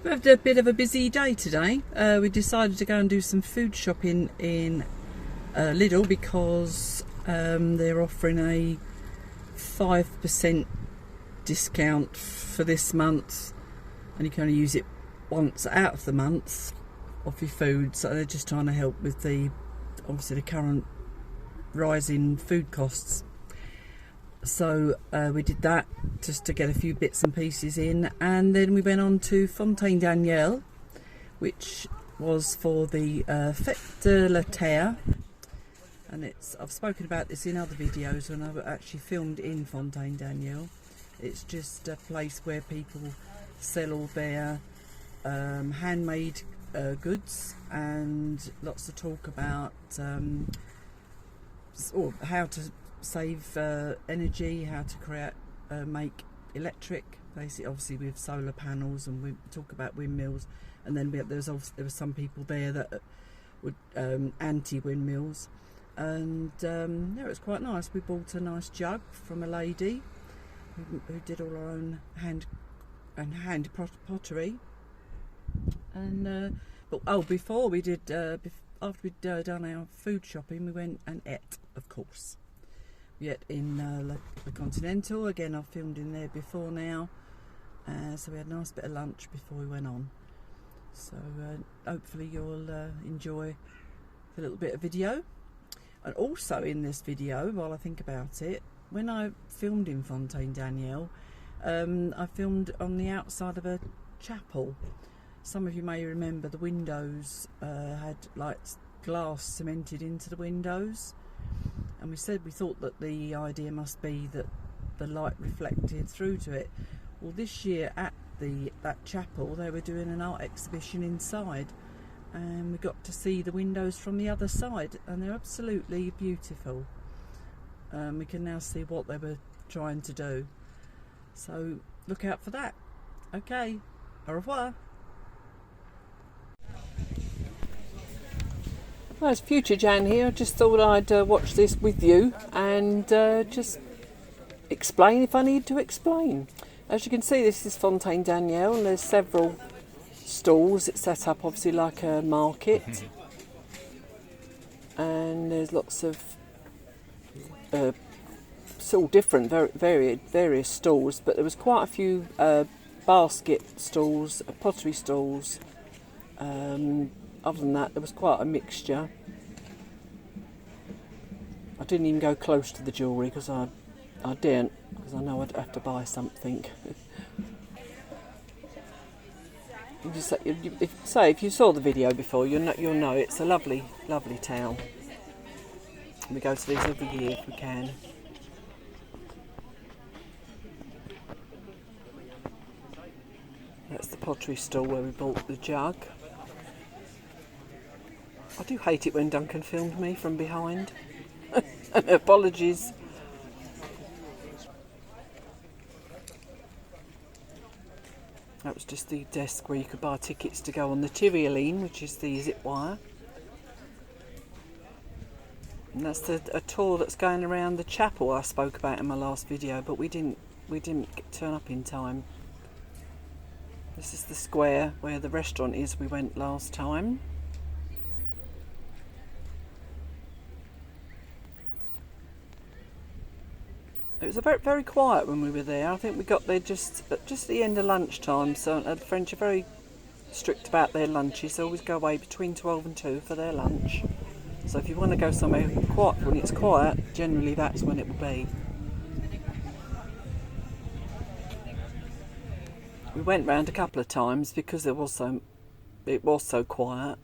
We had a bit of a busy day today. We decided to go and do some food shopping in Lidl because they're offering a 5% discount for this month, and you can only use it once out of the month off your food. So they're just trying to help with the current rise in food costs. So we did that just to get a few bits and pieces in, and then we went on to Fontaine Daniel, which was for the Fete de la Terre, and I've spoken about this in other videos when I've actually filmed in Fontaine Daniel. It's just a place where people sell all their handmade goods, and lots of talk about how to save energy, how to make electric, basically, obviously with solar panels, and we talk about windmills. And then there were some people there that would anti-windmills, and yeah, it was quite nice. We bought a nice jug from a lady who did all her own hand pottery. And before we did, after we'd done our food shopping, we went and ate, of course. We ate in the Continental. Again, I've filmed in there before now, so we had a nice bit of lunch before we went on. So hopefully you'll enjoy the little bit of video. And also in this video, while I think about it, when I filmed in Fontaine Daniel, I filmed on the outside of a chapel. Some of you may remember the windows had like glass cemented into the windows, and we thought that the idea must be that the light reflected through to it. Well, this year at that chapel, they were doing an art exhibition inside, and we got to see the windows from the other side, and they're absolutely beautiful. We can now see what they were trying to do, so look out for that. Okay, au revoir. Well, it's Future Jan here. I just thought I'd watch this with you and just explain if I need to explain. As you can see, this is Fontaine Daniel, and there's several stalls. It's set up obviously like a market, and there's lots of all different, various stalls, but there was quite a few basket stalls, pottery stalls. Other than that, there was quite a mixture. I didn't even go close to the jewellery because I didn't, because I know I'd have to buy something. If you saw the video before, you'll know it's a lovely, lovely town. We go to these every year if we can. That's the pottery stall where we bought the jug. I do hate it when Duncan filmed me from behind. Apologies. That was just the desk where you could buy tickets to go on the Tyrialine, which is the zip wire. And that's a tour that's going around the chapel I spoke about in my last video, but we didn't turn up in time. This is the square where the restaurant is. We went last time. It was very, very quiet when we were there. I think we got there just at the end of lunchtime. So the French are very strict about their lunches. They always go away between 12 and 2 for their lunch. So if you want to go somewhere quiet when it's quiet, generally that's when it will be. We went round a couple of times because it was so quiet.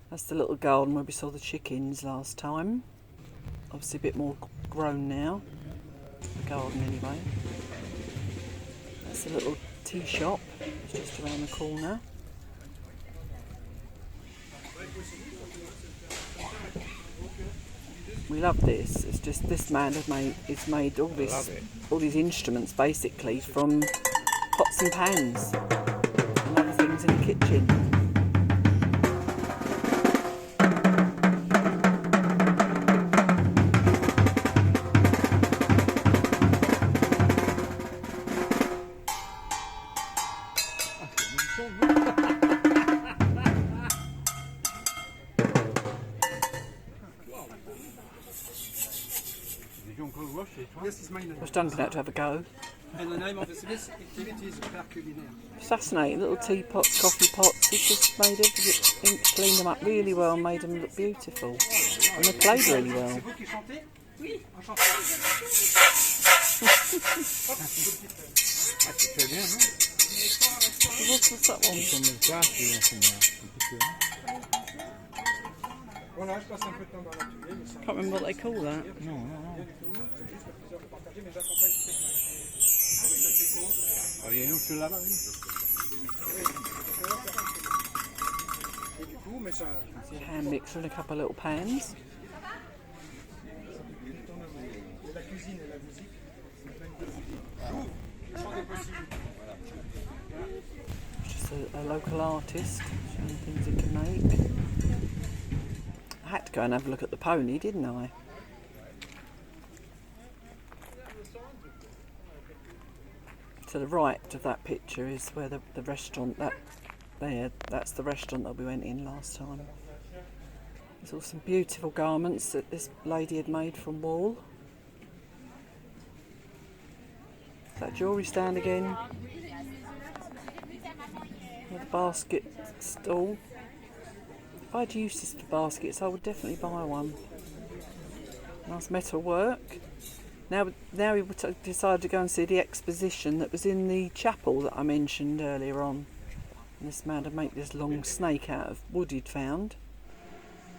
That's the little garden where we saw the chickens last time. Obviously a bit more grown now. The garden anyway. That's a little tea shop. It's just around the corner. We love this. It's just this man has made all these instruments basically from pots and pans and other things in the kitchen. this is my name. I was Duncan out to have a go. And the name of this activity is Terre culinaire. Fascinating, little teapots, coffee pots. He just made everything, cleaned them up really well, made them look beautiful. And they played really well. C'est vous qui chantez? Oui, enchanté. C'est très bien, non? What's that one? Comme le tarte et on s'en Voilà, je passe un peu de temps dans l'atelier. Mais ça... Can't remember what they call that. Non, non, non. C'est juste le plaisir de partager, mais j'attends pas une Il y a une autre là-bas, oui. Et du coup, mais ça... Hand mixer in a couple of little pans. La cuisine et la musique. Le champ des possibles. Just a local artist showing things he can make. I had to go and have a look at the pony, didn't I? To the right of that picture is where the restaurant, that's the restaurant that we went in last time. There's all some beautiful garments that this lady had made from wool. Is that jewellery stand again? With a basket stall. If I'd used this for baskets, I would definitely buy one. Nice metal work. Now we decided to go and see the exposition that was in the chapel that I mentioned earlier on. And this man had made this long snake out of wood he'd found.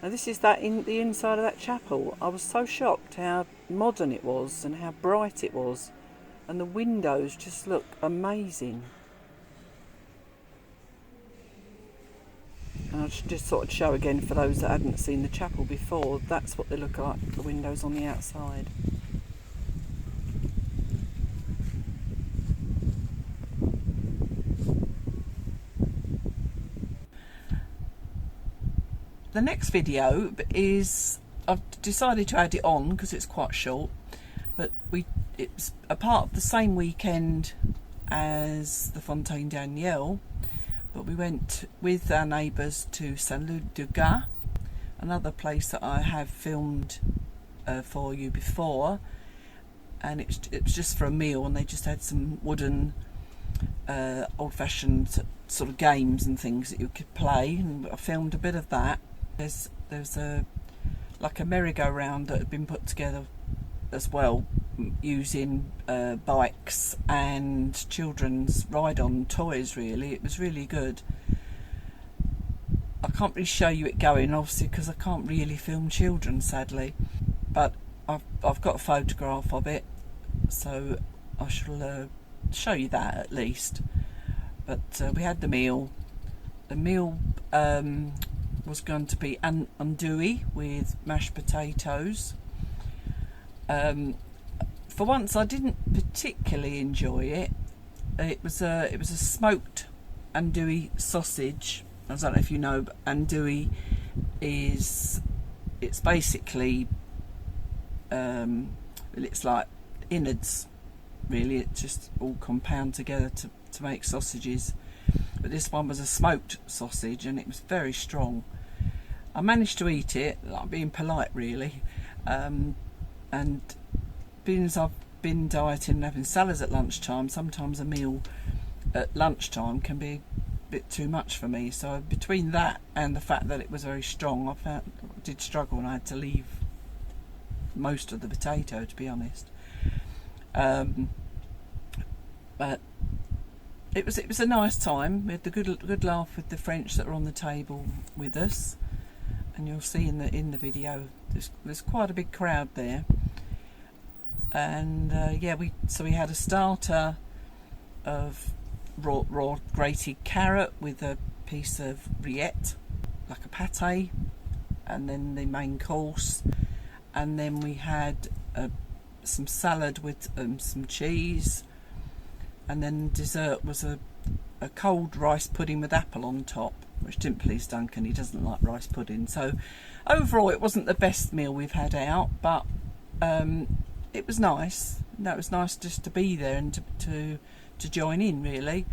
Now this is in the inside of that chapel. I was so shocked how modern it was and how bright it was. And the windows just look amazing. And I just thought I'd show again for those that hadn't seen the chapel before. That's what they look like, the windows on the outside. The next video is, I've decided to add it on because it's quite short, but it's a part of the same weekend as the Fontaine Daniel, but we went with our neighbours to Saint-Leu-de-Gars, another place that I have filmed for you before, and it was just for a meal, and they just had some wooden old-fashioned sort of games and things that you could play, and I filmed a bit of that. There's like a merry-go-round that had been put together as well, using bikes and children's ride-on toys. Really, it was really good. I can't really show you it going, obviously, because I can't really film children, sadly, but I've got a photograph of it, so I shall show you that at least. But we had the meal. The meal was going to be andouille with mashed potatoes. For once, I didn't particularly enjoy it. It was a smoked andouille sausage. I don't know if you know, but andouille it's basically it's like innards. Really, it just all compound together to make sausages. But this one was a smoked sausage, and it was very strong. I managed to eat it, like being polite really, and being as I've been dieting and having salads at lunchtime, sometimes a meal at lunchtime can be a bit too much for me. So between that and the fact that it was very strong, I did struggle, and I had to leave most of the potato, to be honest. But it was a nice time. We had the good laugh with the French that were on the table with us, and you'll see in the video there's quite a big crowd there. And yeah, we had a starter of raw grated carrot with a piece of rillette, like a pate, and then the main course, and then we had some salad with some cheese, and then dessert was a cold rice pudding with apple on top, which didn't please Duncan. He doesn't like rice pudding. So overall, it wasn't the best meal we've had out, but it was nice. No, it was nice just to be there and to join in, really.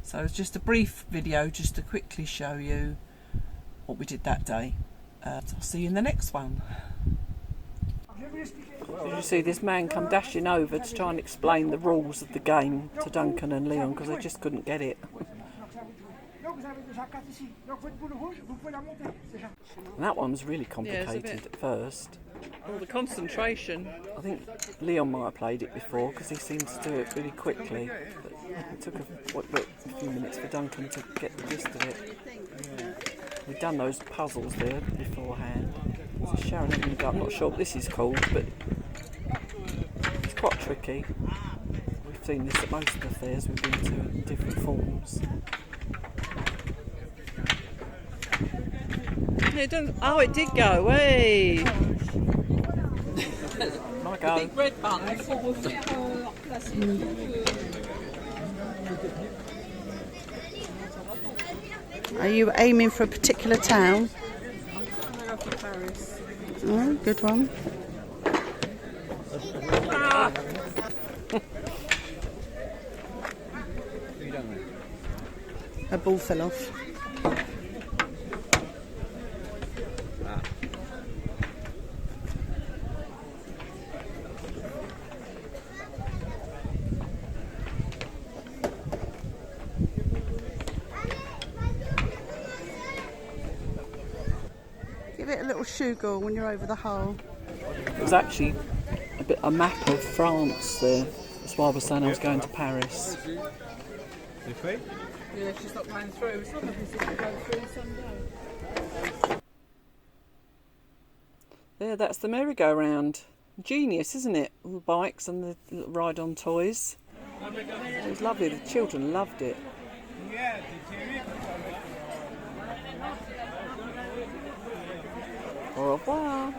So it's just a brief video just to quickly show you what we did that day. So I'll see you in the next one. Je vais vous expliquer. Did you see this man come dashing over to try and explain the rules of the game to Duncan and Leon because they just couldn't get it. And that one was really complicated at first. All the concentration. I think Leon might have played it before because he seemed to do it really quickly. But it took a few minutes for Duncan to get the gist of it. We've done those puzzles there beforehand. So Sharon ended up, not sure what this is called, but it's quite tricky. We've seen this at most of the fairs we've been to in different forms. It doesn't. Oh, it did go. Hey. My go. Big red buns. Are you aiming for a particular town? I'm going to go for Paris. Oh, good one. Ah. A ball fell off. Give it a little shoe when you're over the hole. It was actually a map of France there. That's why I was saying I was going to Paris. Yeah, she's not going through. Some of us can go through someday. There, that's the merry-go-round. Genius, isn't it? All the bikes and the little ride-on toys. It was lovely. The children loved it. Au revoir.